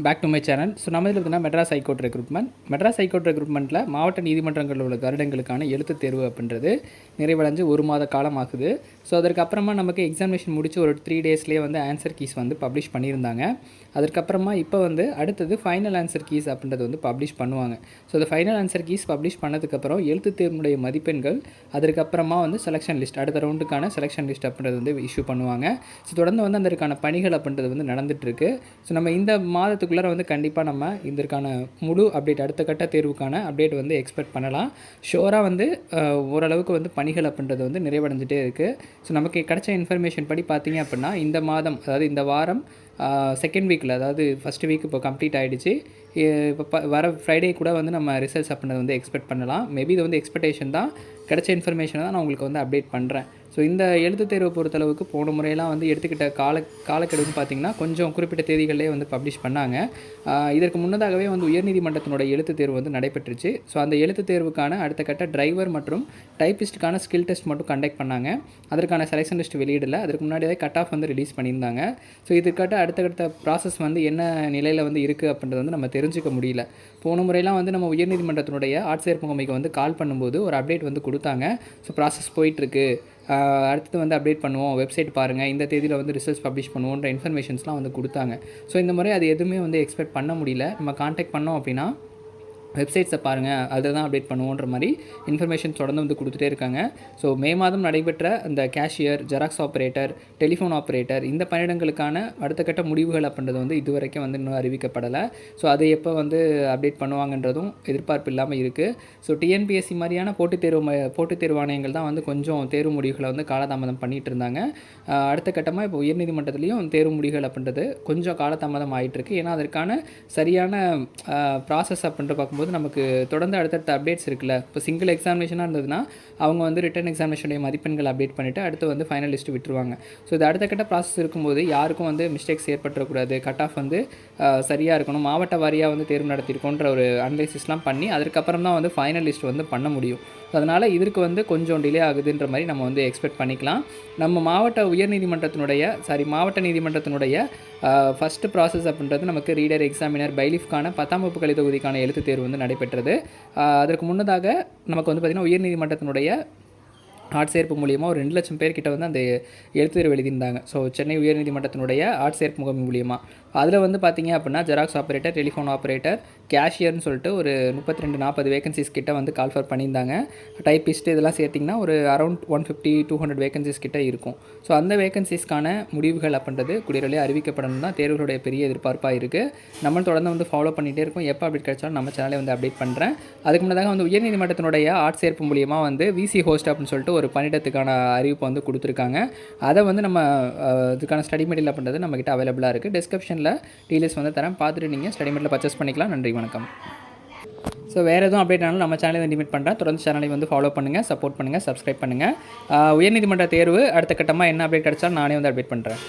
Back to my channel. So நம்ம இதில் பார்த்தீங்கன்னா மெட்ராஸ் ஹைகோர்ட் ரெக்ரூட்மெண்ட்டில் மாவட்ட நீதிமன்றங்களில் உள்ள வருடங்களுக்கான எழுத்து தேர்வு அப்படின்றது நிறைவடைஞ்சு 1 மாத காலம் ஆகுது. ஸோ அதற்கப்புறமா நமக்கு எக்ஸாமினேஷன் முடிச்சு ஒரு 3 டேஸ்லேயே வந்து ஆன்சர் கீஸ் வந்து பப்ளிஷ் பண்ணியிருந்தாங்க. அதற்கப்புறமா இப்போ வந்து அடுத்தது ஃபைனல் ஆன்சர் கீஸ் அப்படின்றது வந்து பப்ளிஷ் பண்ணுவாங்க. ஸோ இந்த ஃபைனல் ஆன்சர் கீஸ் பப்ளிஷ் பண்ணதுக்கப்புறம் எழுத்து தேர்வுடைய மதிப்பெண்கள், அதற்கப்புறமா வந்து செலெக்ஷன் லிஸ்ட், அடுத்த ரவுண்டுக்கான செலெக்ஷன் லிஸ்ட் அப்படின்றது வந்து இஷ்யூ பண்ணுவாங்க. ஸோ தொடர்ந்து வந்து அதற்கான பணிகள் அப்படின்றது வந்து நடந்துகிட்ருக்கு. ஸோ நம்ம இந்த மாதத்துக்குள்ளே வந்து கண்டிப்பாக நம்ம இதற்கான முழு அப்டேட், அடுத்த கட்ட தேர்வுக்கான அப்டேட் வந்து எக்ஸ்பெக்ட் பண்ணலாம். ஷோராக வந்து ஓரளவுக்கு வந்து பணிகள் அப்படின்றது வந்து நிறைவடைஞ்சிட்டே இருக்குது. ஸோ நமக்கு கிடைச்ச இன்ஃபர்மேஷன் படி பார்த்திங்க அப்படின்னா இந்த மாதம், அதாவது இந்த வாரம் செகண்ட் வீக்கில், அதாவது ஃபஸ்ட் வீக் இப்போ கம்ப்ளீட் ஆகிடுச்சு. இப்போ வர ஃப்ரைடே கூட வந்து நம்ம ரிசல்ட்ஸ் அப்படின்றத வந்து எக்ஸ்பெக்ட் பண்ணலாம். மேபி இது வந்து எக்ஸ்பெக்டேஷன் தான், கிடைச்ச இன்ஃபர்மேஷனை தான் நான் உங்களுக்கு வந்து அப்டேட் பண்ணுறேன். ஸோ இந்த எழுத்து தேர்வை பொறுத்தளவுக்கு போன முறையெல்லாம் வந்து எடுத்துக்கிட்ட காலக்கெடுன்னு பார்த்திங்கன்னா கொஞ்சம் குறிப்பிட்ட தேதிகளே வந்து பப்ளிஷ் பண்ணாங்க. இதற்கு முன்னதாகவே வந்து உயர்நீதிமன்றத்தினுடைய எழுத்து தேர்வு வந்து நடைபெற்றுச்சு. ஸோ அந்த எழுத்து தேர்வுக்கான அடுத்த கட்ட டிரைவர் மற்றும் டைப்பிஸ்ட்டுக்கான ஸ்கில் டெஸ்ட் மட்டும் கண்டக்ட் பண்ணாங்க. அதற்கான செலெக்ஷன் லிஸ்ட் வெளியிடலை. அதற்கு முன்னாடியே கட் ஆஃப் வந்து ரிலீஸ் பண்ணியிருந்தாங்க. ஸோ இதுக்காட்ட அடுத்த கட்ட ப்ராசஸ் வந்து என்ன நிலையில் வந்து இருக்குது அப்படின்றது வந்து நம்ம தெரிஞ்சுக்க முடியல. போன முறையெல்லாம் வந்து நம்ம உயர்நீதிமன்றத்தினுடைய ஆட்சேர்ப்பு முகமைக்கு வந்து கால் பண்ணும்போது ஒரு அப்டேட் வந்து கொடுத்தாங்க. ஸோ ப்ராசஸ் போயிட்டுருக்கு, அடுத்தது வந்து அப்டேட் பண்ணுவோம், வெப்சைட் பாருங்கள், இந்த தேதியில் வந்து ரிசல்ட்ஸ் பப்ளிஷ் பண்ணுவோன்ற இன்ஃபர்மேஷன்ஸ்லாம் வந்து கொடுத்தாங்க. ஸோ இந்த முறை அது எதுவுமே வந்து எக்ஸ்பெக்ட் பண்ண முடியல. நம்ம கான்டாக்ட் பண்ணோம் அப்படின்னா வெப்சைட்ஸை பாருங்கள், அதில் தான் அப்டேட் பண்ணுவோன்ற மாதிரி இன்ஃபர்மேஷன் தொடர்ந்து வந்து கொடுத்துட்டே இருக்காங்க. ஸோ மே மாதம் நடைபெற்ற இந்த cashier, xerox operator, telephone operator, இந்த பணியிடங்களுக்கான அடுத்த கட்ட முடிவுகள் அப்படின்றது வந்து இதுவரைக்கும் வந்து இன்னும் அறிவிக்கப்படலை. ஸோ அதை எப்போ வந்து அப்டேட் பண்ணுவாங்கன்றதும் எதிர்பார்ப்பு இல்லாமல் இருக்குது. ஸோ டிஎன்பிஎஸ்சி மாதிரியான போட்டித் தேர்வு ஆணையங்கள் தான் வந்து கொஞ்சம் தேர்வு முடிவுகளை வந்து காலதாமதம் பண்ணிகிட்டு இருந்தாங்க. அடுத்த கட்டமாக இப்போ உயர்நீதிமன்றத்துலேயும் தேர்வு முடிவுகள் அப்படின்றது கொஞ்சம் காலதாமதம் ஆகிட்டுருக்கு. ஏன்னா அதற்கான சரியான ப்ராசஸ் அப்படின்ற பார்க்கும்போது நமக்கு தொடர்ந்து அடுத்தடுத்த அப்டேட்ஸ் இருக்குல்ல. இப்போ சிங்கிள் எக்ஸாமினேஷனாக இருந்ததுன்னா அவங்க வந்து ரிட்டன் எக்ஸாமினேஷனுடைய மதிப்பெண்கள் அப்டேட் பண்ணிவிட்டு அடுத்து வந்து ஃபைனல் லிஸ்ட்டு விட்டுருவாங்க. ஸோ இது அடுத்த கட்ட ப்ராசஸ் இருக்கும்போது யாருக்கும் வந்து மிஸ்டேக்ஸ் ஏற்பட்டுறக்கூடாது, கட் ஆஃப் வந்து சரியாக இருக்கணும், மாவட்ட வாரியாக வந்து தேர்வு நடத்தியிருக்கோன்ற ஒரு அனலைசிஸ்லாம் பண்ணி அதற்கப்புறம் தான் வந்து ஃபைனல் லிஸ்ட் வந்து பண்ண முடியும். அதனால் இதற்கு வந்து கொஞ்சம் டிலே ஆகுதுன்ற மாதிரி நம்ம வந்து எக்ஸ்பெக்ட் பண்ணிக்கலாம். நம்ம மாவட்ட நீதிமன்றத்தினுடைய ஃபஸ்ட்டு ப்ராசஸ் அப்படின்றது நமக்கு ரீடர், எக்ஸாமினர், பைலிஃப்கான 10ஆம் வகுப்பு கலை தொகுதிக்கான எழுத்து தேர்வு வந்து நடைபெற்றது. அதற்கு முன்னதாக நமக்கு வந்து பார்த்திங்கன்னா உயர்நீதிமன்றத்தினுடைய ஆட்சேர்ப்பு மூலியமாக ஒரு 2 லட்சம் பேர்கிட்ட வந்து அந்த எழுத்து தேர்வு எழுதியிருந்தாங்க. ஸோ சென்னை உயர்நீதிமன்றத்தினுடைய ஆட்சேர்ப்பு முகமை மூலியமாக அதில் வந்து பார்த்திங்க அப்படின்னா ஜெராக்ஸ் ஆப்ரேட்டர், டெலிஃபோன் ஆப்ரேட்டர், கேஷியர்னு சொல்லிட்டு ஒரு 32-40 வேகன்சிஸ் கிட்ட வந்து கால்ஃபர் பண்ணியிருந்தாங்க. டைப்பிஸ்ட் இதெல்லாம் சேர்த்திங்கன்னா ஒரு அரௌண்ட் 150-200 வேகன்சிஸ் கிட்ட இருக்கும். ஸோ அந்த வேகன்சிஸ்க்கான முடிவுகள் அப்படின்றது குடியரலே அறிவிக்கப்படணும் தான் தேர்வுகளுடைய பெரிய எதிர்பார்ப்பாக இருக்குது. நம்ம தொடர்ந்து வந்து ஃபாலோ பண்ணிகிட்டே இருக்கோம். எப்போ அப்டேட் கிடைச்சாலும் நம்ம சேனலை வந்து அப்டேட் பண்ணுறேன். அதுக்கு முன்னதாக வந்து உயர்நீதிமன்றத்தினுடைய ஆட்சேர்ப்பு மூலியமாக வந்து விசி ஹோஸ்ட் அப்படின்னு சொல்லிட்டு ஒரு பணியிடத்துக்கான அறிவிப்பு வந்து கொடுத்துருக்காங்க. அதை வந்து நம்ம இதுக்கான ஸ்டடி மெட்டீரியல் அப்படின்றது நம்மக்கிட்ட அவைலபிளாக இருக்குது. டிஸ்கிரிப்ஷனில் டீலர்ஸ் வந்து தரேன், பார்த்துட்டு நீங்கள் ஸ்டடி மெட்டீரியல் பர்ச்சேஸ் பண்ணிக்கலாம். நன்றி, வணக்கம். ஸோ வேறு எதுவும் அப்டேட் ஆனாலும் நம்ம சேனலை வந்து இன்வைட் பண்ணுறேன். தொடர்ந்து சேனலை வந்து ஃபாலோ பண்ணுங்கள், சப்போர்ட் பண்ணுங்கள், சப்ஸ்கிரைப் பண்ணுங்கள். உயர்நீதிமன்ற தேர்வு அடுத்த கட்டமாக என்ன அப்டேட் கிடைச்சாலும் நானே வந்து அப்டேட் பண்ணுறேன்.